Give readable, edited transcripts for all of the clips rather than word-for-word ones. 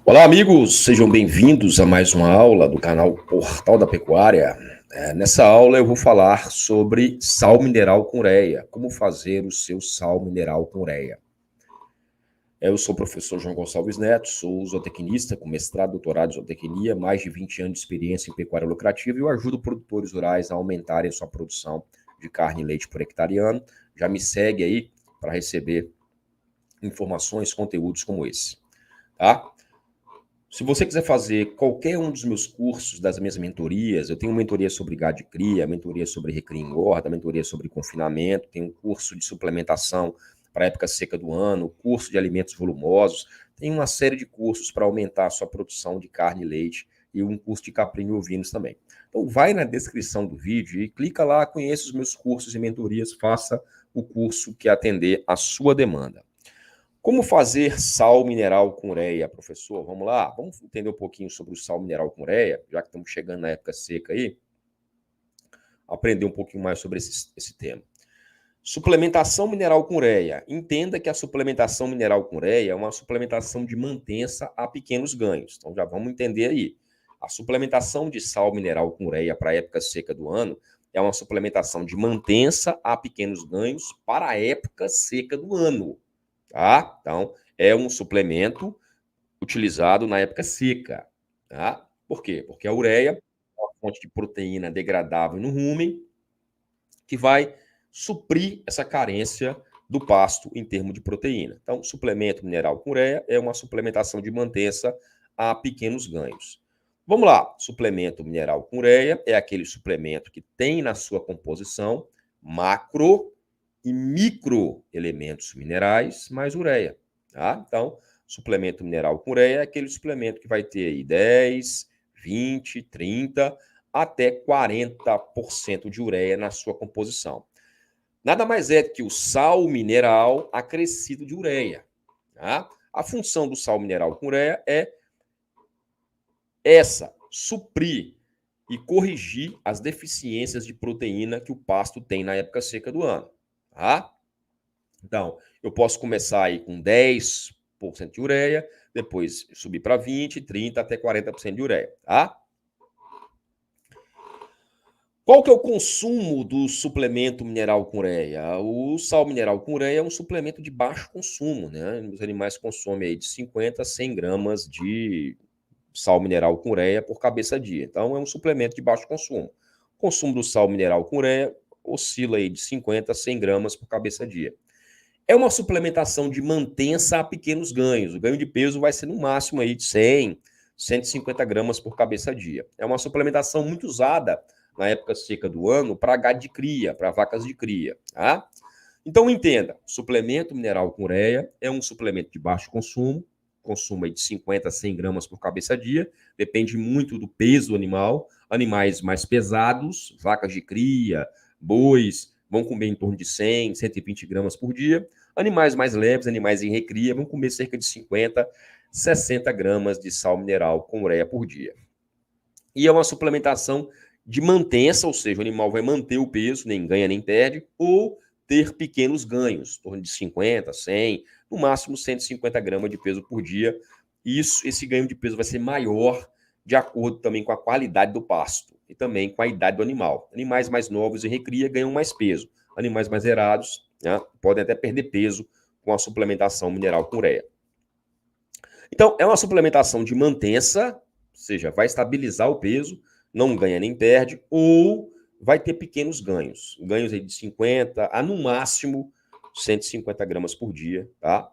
Olá, amigos, sejam bem-vindos a mais uma aula do canal Portal da Pecuária. Nessa aula eu vou falar sobre sal mineral com ureia, como fazer o seu sal mineral com ureia. Eu sou o professor João Gonçalves Neto, sou zootecnista com mestrado, doutorado em zootecnia, mais de 20 anos de experiência em pecuária lucrativa e eu ajudo produtores rurais a aumentarem a sua produção de carne e leite por hectare ano. Já me segue aí para receber informações, conteúdos como esse, tá? Se você quiser fazer qualquer um dos meus cursos, das minhas mentorias, eu tenho mentoria sobre gado de cria, mentoria sobre recria e engorda, mentoria sobre confinamento, tenho um curso de suplementação para a época seca do ano, curso de alimentos volumosos, tem uma série de cursos para aumentar a sua produção de carne e leite e um curso de caprino e ovinos também. Então vai na descrição do vídeo e clica lá, conheça os meus cursos e mentorias, faça o curso que atender a sua demanda. Como fazer sal mineral com ureia, professor? Vamos lá, vamos entender um pouquinho sobre o sal mineral com ureia, já que estamos chegando na época seca aí, aprender um pouquinho mais sobre esse tema. Suplementação mineral com ureia. Entenda que a suplementação mineral com ureia é uma suplementação de mantença a pequenos ganhos. Então já vamos entender aí. A suplementação de sal mineral com ureia para a época seca do ano é uma suplementação de mantença a pequenos ganhos para a época seca do ano. Tá? Então, é um suplemento utilizado na época seca. Tá? Por quê? Porque a ureia é uma fonte de proteína degradável no rumen que vai suprir essa carência do pasto em termos de proteína. Então, suplemento mineral com ureia é uma suplementação de mantença a pequenos ganhos. Vamos lá, suplemento mineral com ureia é aquele suplemento que tem na sua composição macro e microelementos minerais mais ureia. Tá? Então, suplemento mineral com ureia é aquele suplemento que vai ter aí 10, 20, 30 até 40% de ureia na sua composição. Nada mais é que o sal mineral acrescido de ureia. Tá? A função do sal mineral com ureia é essa, suprir e corrigir as deficiências de proteína que o pasto tem na época seca do ano. Tá? Então, eu posso começar aí com 10% de ureia, depois subir para 20, 30 até 40% de ureia, tá? Qual que é o consumo do suplemento mineral com ureia? O sal mineral com ureia é um suplemento de baixo consumo, né? Os animais consomem aí de 50 a 100 gramas de sal mineral com ureia por cabeça dia. Então, é um suplemento de baixo consumo. O consumo do sal mineral com ureia oscila aí de 50 a 100 gramas por cabeça dia. É uma suplementação de mantença a pequenos ganhos. O ganho de peso vai ser no máximo aí de 100, 150 gramas por cabeça dia. É uma suplementação muito usada na época seca do ano para gado de cria, para vacas de cria. Tá? Então entenda, suplemento mineral com ureia é um suplemento de baixo consumo aí de 50 a 100 gramas por cabeça dia, depende muito do peso do animal. Animais mais pesados, vacas de cria, bois, vão comer em torno de 100, 120 gramas por dia. Animais mais leves, animais em recria, vão comer cerca de 50, 60 gramas de sal mineral com ureia por dia. E é uma suplementação de mantença, ou seja, o animal vai manter o peso, nem ganha nem perde, ou ter pequenos ganhos, em torno de 50, 100, no máximo 150 gramas de peso por dia. Esse ganho de peso vai ser maior de acordo também com a qualidade do pasto e também com a idade do animal. Animais mais novos em recria ganham mais peso. Animais mais zerados, né, podem até perder peso com a suplementação mineral com ureia. Então, é uma suplementação de mantença, ou seja, vai estabilizar o peso, não ganha nem perde, ou vai ter pequenos ganhos. Ganhos aí de 50 a, no máximo, 150 gramas por dia, tá?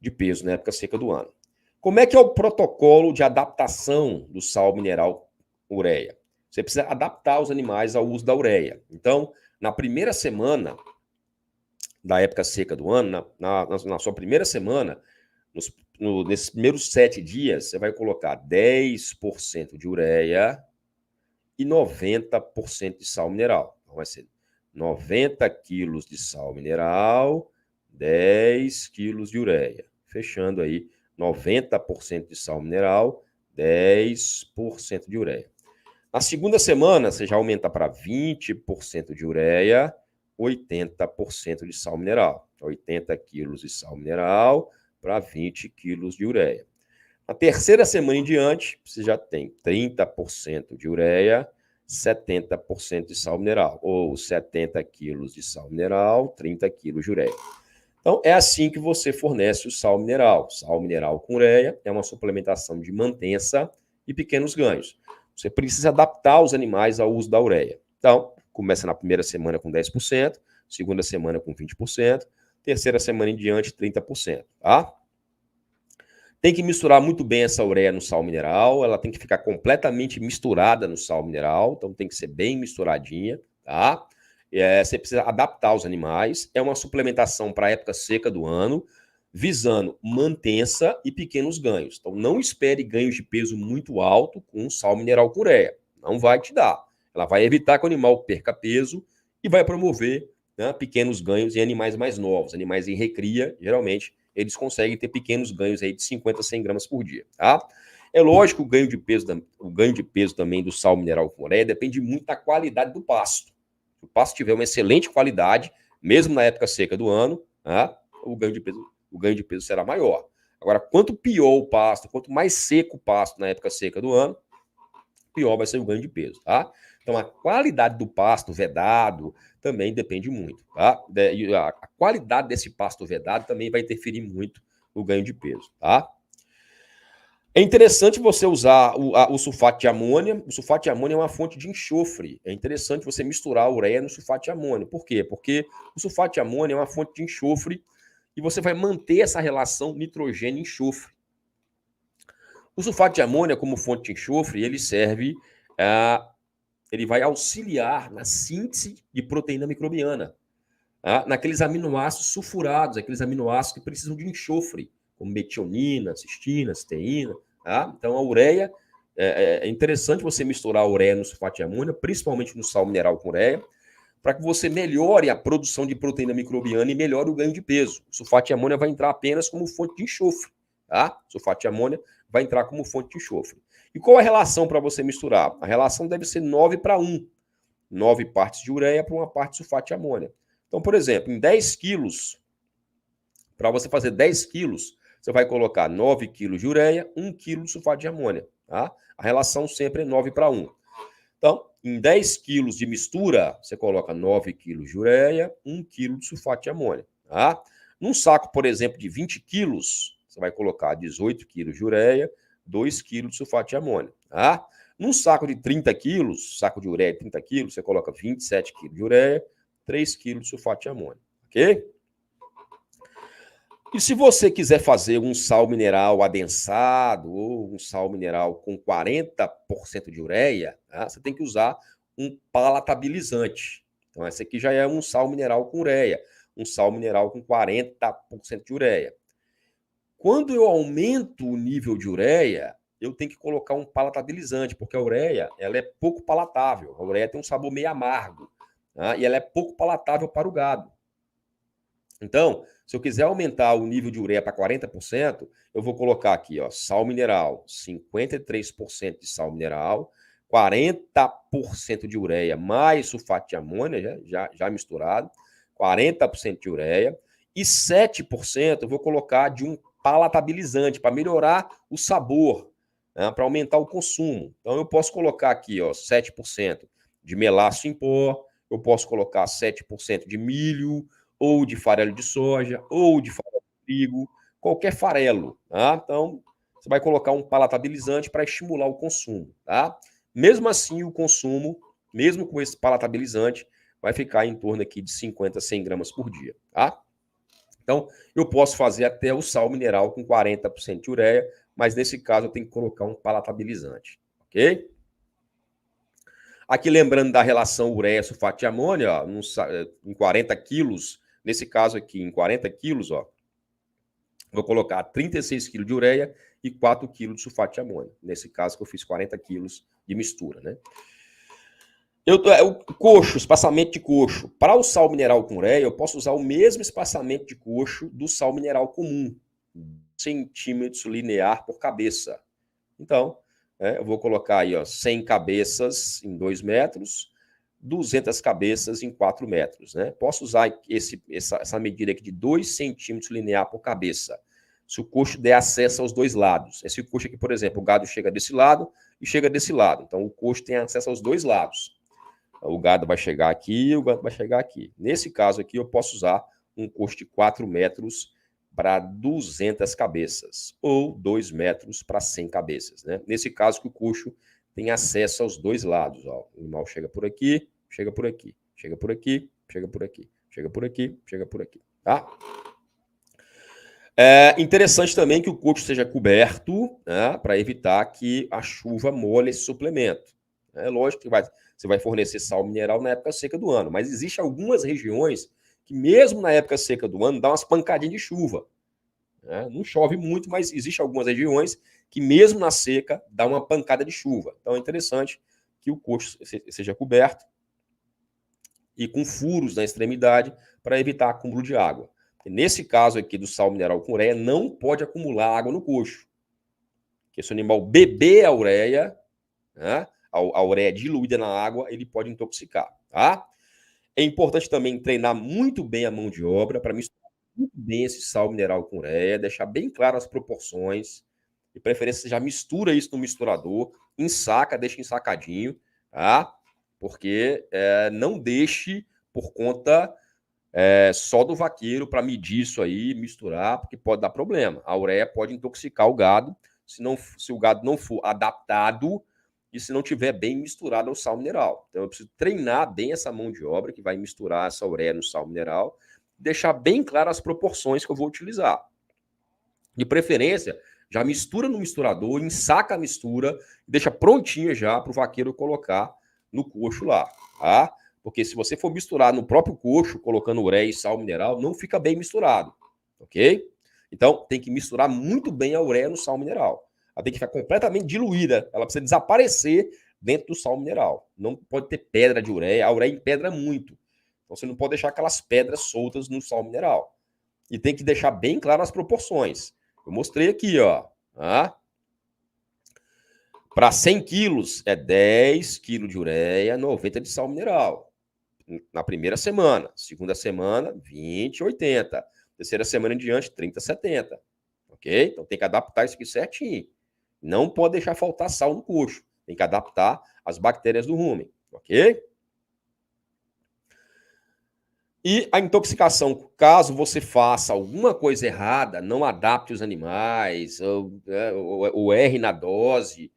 De peso na época seca do ano. Como é que é o protocolo de adaptação do sal mineral ureia? Você precisa adaptar os animais ao uso da ureia. Então, na primeira semana da época seca do ano, na sua primeira semana, nesses primeiros 7 dias, você vai colocar 10% de ureia e 90% de sal mineral. Então, vai ser 90 quilos de sal mineral, 10 quilos de ureia. Fechando aí, 90% de sal mineral, 10% de ureia. Na segunda semana, você já aumenta para 20% de ureia, 80% de sal mineral. 80 quilos de sal mineral para 20 quilos de ureia. Na terceira semana em diante, você já tem 30% de ureia, 70% de sal mineral, ou 70 quilos de sal mineral, 30 quilos de ureia. Então, é assim que você fornece o sal mineral. Sal mineral com ureia é uma suplementação de mantença e pequenos ganhos. Você precisa adaptar os animais ao uso da ureia. Então, começa na primeira semana com 10%, segunda semana com 20%, terceira semana em diante 30%, tá? Tem que misturar muito bem essa ureia no sal mineral, ela tem que ficar completamente misturada no sal mineral, então tem que ser bem misturadinha, tá? Você precisa adaptar os animais, é uma suplementação para a época seca do ano, visando mantença e pequenos ganhos. Então não espere ganhos de peso muito alto com sal mineral com ureia, não vai te dar. Ela vai evitar que o animal perca peso e vai promover, né, pequenos ganhos em animais mais novos, animais em recria, geralmente eles conseguem ter pequenos ganhos aí de 50 a 100 gramas por dia, tá? É lógico que o ganho de peso também do sal mineral com ureia depende muito da qualidade do pasto. Se o pasto tiver uma excelente qualidade, mesmo na época seca do ano, tá? o ganho de peso será maior. Agora, quanto pior o pasto, quanto mais seco o pasto na época seca do ano, pior vai ser o ganho de peso, tá? Então, a qualidade do pasto vedado também depende muito, tá? E a qualidade desse pasto vedado também vai interferir muito no ganho de peso, tá? É interessante você usar o sulfato de amônia. O sulfato de amônia é uma fonte de enxofre. É interessante você misturar a ureia no sulfato de amônia. Por quê? Porque o sulfato de amônia é uma fonte de enxofre e você vai manter essa relação nitrogênio-enxofre. O sulfato de amônia, como fonte de enxofre, ele serve ele vai auxiliar na síntese de proteína microbiana, tá? Naqueles aminoácidos sulfurados, aqueles aminoácidos que precisam de enxofre, como metionina, cistina, cisteína. Tá? Então, a ureia, é interessante você misturar a ureia no sulfato de amônia, principalmente no sal mineral com ureia, para que você melhore a produção de proteína microbiana e melhore o ganho de peso. O sulfato de amônia vai entrar apenas como fonte de enxofre. Tá? O sulfato de amônia vai entrar como fonte de enxofre. E qual a relação para você misturar? A relação deve ser 9:1. 9 partes de ureia para uma parte de sulfato de amônia. Então, por exemplo, em 10 quilos, para você fazer 10 quilos, você vai colocar 9 quilos de ureia, 1 quilo de sulfato de amônia. Tá? A relação sempre é 9:1. Então, em 10 quilos de mistura, você coloca 9 quilos de ureia, 1 quilo de sulfato de amônia. Tá? Num saco, por exemplo, de 20 quilos, você vai colocar 18 quilos de ureia, 2 quilos de sulfato de amônia. Tá? Num saco de 30 quilos, saco de ureia de 30 quilos, você coloca 27 quilos de ureia, 3 quilos de sulfato de amônia. Ok? E se você quiser fazer um sal mineral adensado ou um sal mineral com 40% de ureia, tá? Você tem que usar um palatabilizante. Então, esse aqui já é um sal mineral com ureia, um sal mineral com 40% de ureia. Quando eu aumento o nível de ureia, eu tenho que colocar um palatabilizante, porque a ureia ela é pouco palatável. A ureia tem um sabor meio amargo, tá? E ela é pouco palatável para o gado. Então, se eu quiser aumentar o nível de ureia para 40%, eu vou colocar aqui, ó, sal mineral, 53% de sal mineral, 40% de ureia mais sulfato de amônia, já misturado, 40% de ureia, e 7% eu vou colocar de um palatabilizante para melhorar o sabor, né, para aumentar o consumo. Então, eu posso colocar aqui, ó, 7% de melaço em pó, eu posso colocar 7% de milho, ou de farelo de soja, ou de farelo de trigo, qualquer farelo, tá? Então, você vai colocar um palatabilizante para estimular o consumo, tá? Mesmo assim, o consumo, mesmo com esse palatabilizante, vai ficar em torno aqui de 50 a 100 gramas por dia, tá? Então, eu posso fazer até o sal mineral com 40% de ureia, mas nesse caso eu tenho que colocar um palatabilizante, ok? Aqui lembrando da relação ureia-sulfato de amônia, ó, em 40 quilos, nesse caso aqui, em 40 quilos, ó, vou colocar 36 quilos de ureia e 4 quilos de sulfato de amônia. Nesse caso que eu fiz 40 quilos de mistura, né? O coxo, espaçamento de coxo. Para o sal mineral com ureia, eu posso usar o mesmo espaçamento de coxo do sal mineral comum, centímetros linear por cabeça. Então, eu vou colocar aí, ó, 100 cabeças em 2 metros, 200 cabeças em 4 metros. Né? Posso usar essa medida aqui de 2 centímetros linear por cabeça. se o coxo der acesso aos dois lados. Esse coxo aqui, por exemplo, o gado chega desse lado e chega desse lado. Então, o coxo tem acesso aos dois lados. O gado vai chegar aqui e o gado vai chegar aqui. Nesse caso aqui, eu posso usar um coxo de 4 metros para 200 cabeças, ou 2 metros para 100 cabeças, né? Nesse caso que o coxo tem acesso aos dois lados. Ó. O animal chega por aqui, chega por aqui, chega por aqui, chega por aqui, chega por aqui, chega por aqui, tá? É interessante também que o coxo seja coberto, né, para evitar que a chuva molhe esse suplemento. É lógico que você vai fornecer sal mineral na época seca do ano, mas existem algumas regiões que mesmo na época seca do ano dá umas pancadinhas de chuva. Né? Não chove muito, mas existem algumas regiões que mesmo na seca dá uma pancada de chuva. Então é interessante que o coxo seja coberto e com furos na extremidade para evitar acúmulo de água. Nesse caso aqui do sal mineral com ureia, não pode acumular água no coxo. Porque se o animal beber a ureia, né, a ureia diluída na água, ele pode intoxicar. Tá? É importante também treinar muito bem a mão de obra para misturar muito bem esse sal mineral com ureia, deixar bem claras as proporções. De preferência, você já mistura isso no misturador, ensaca, deixa ensacadinho, tá? Porque não deixe por conta só do vaqueiro para medir isso aí, misturar, porque pode dar problema. A ureia pode intoxicar o gado se o gado não for adaptado e se não tiver bem misturado ao sal mineral. Então eu preciso treinar bem essa mão de obra que vai misturar essa ureia no sal mineral, deixar bem claras as proporções que eu vou utilizar. De preferência, já mistura no misturador, ensaca a mistura, deixa prontinha já para o vaqueiro colocar no coxo lá, tá? Porque se você for misturar no próprio coxo, colocando ureia e sal mineral, não fica bem misturado, ok? Então, tem que misturar muito bem a ureia no sal mineral. Ela tem que ficar completamente diluída, ela precisa desaparecer dentro do sal mineral. Não pode ter pedra de ureia, a ureia empedra muito. Então, você não pode deixar aquelas pedras soltas no sal mineral. E tem que deixar bem claro as proporções. Eu mostrei aqui, ó. Tá? Para 100 quilos, é 10 quilos de ureia, 90 de sal mineral. Na primeira semana. Segunda semana, 20, 80. Terceira semana em diante, 30, 70. Ok? Então tem que adaptar isso aqui certinho. Não pode deixar faltar sal no coxo. Tem que adaptar as bactérias do rumen. Ok? E a intoxicação, caso você faça alguma coisa errada, não adapte os animais, ou erre na dose,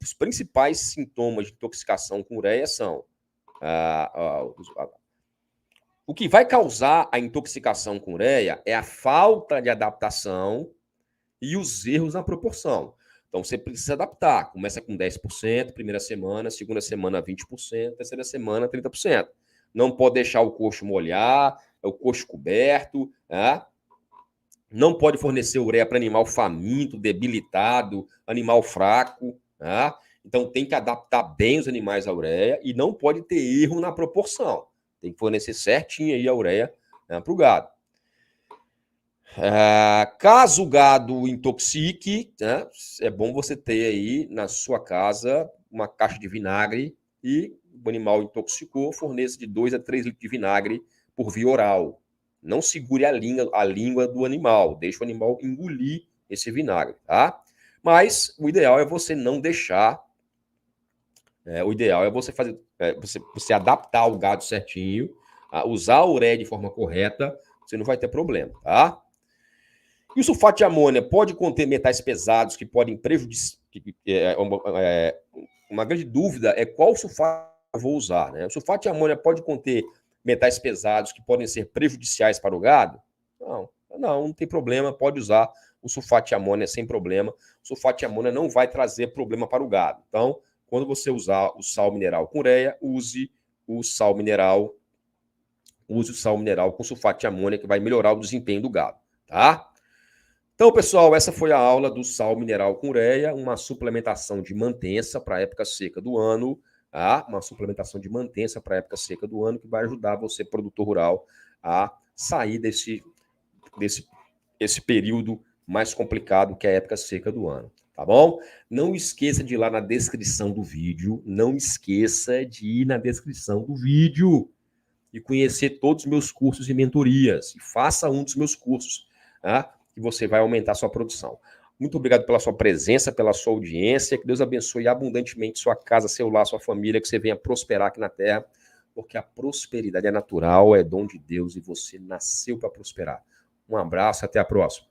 os principais sintomas de intoxicação com ureia são o que vai causar a intoxicação com ureia é a falta de adaptação e os erros na proporção. Então, você precisa adaptar. Começa com 10%, primeira semana, segunda semana 20%, terceira semana 30%. Não pode deixar o coxo molhar, o coxo coberto, tá? Não pode fornecer ureia para animal faminto, debilitado, animal fraco, tá? Então tem que adaptar bem os animais à ureia e não pode ter erro na proporção. Tem que fornecer certinho aí a ureia, né, para o gado. Caso o gado intoxique, né, é bom você ter aí na sua casa uma caixa de vinagre e o animal intoxicou, forneça de 2 a 3 litros de vinagre por via oral. Não segure a língua do animal, deixe o animal engolir esse vinagre, tá? Mas o ideal é você não deixar. O ideal é você fazer, você adaptar o gado certinho, usar a ureia de forma correta, você não vai ter problema, tá? E o sulfato de amônia pode conter metais pesados que podem prejudicar. Uma grande dúvida é qual sulfato eu vou usar, né? O sulfato de amônia pode conter metais pesados que podem ser prejudiciais para o gado? Não tem problema, pode usar o sulfato de amônia sem problema. O sulfato de amônia não vai trazer problema para o gado. Então, quando você usar o sal mineral com ureia, use o sal mineral com sulfato de amônia, que vai melhorar o desempenho do gado, tá? Então, pessoal, essa foi a aula do sal mineral com ureia, uma suplementação de mantença para a época seca do ano, tá? Uma suplementação de mantença para a época seca do ano que vai ajudar você, produtor rural, a sair desse período mais complicado que é a época seca do ano, tá bom? Não esqueça de ir lá na descrição do vídeo, não esqueça de ir na descrição do vídeo e conhecer todos os meus cursos e mentorias. E faça um dos meus cursos, tá? que você vai aumentar a sua produção. Muito obrigado pela sua presença, pela sua audiência. Que Deus abençoe abundantemente sua casa, seu lar, sua família, que você venha prosperar aqui na Terra, porque a prosperidade é natural, é dom de Deus e você nasceu para prosperar. Um abraço, até a próxima.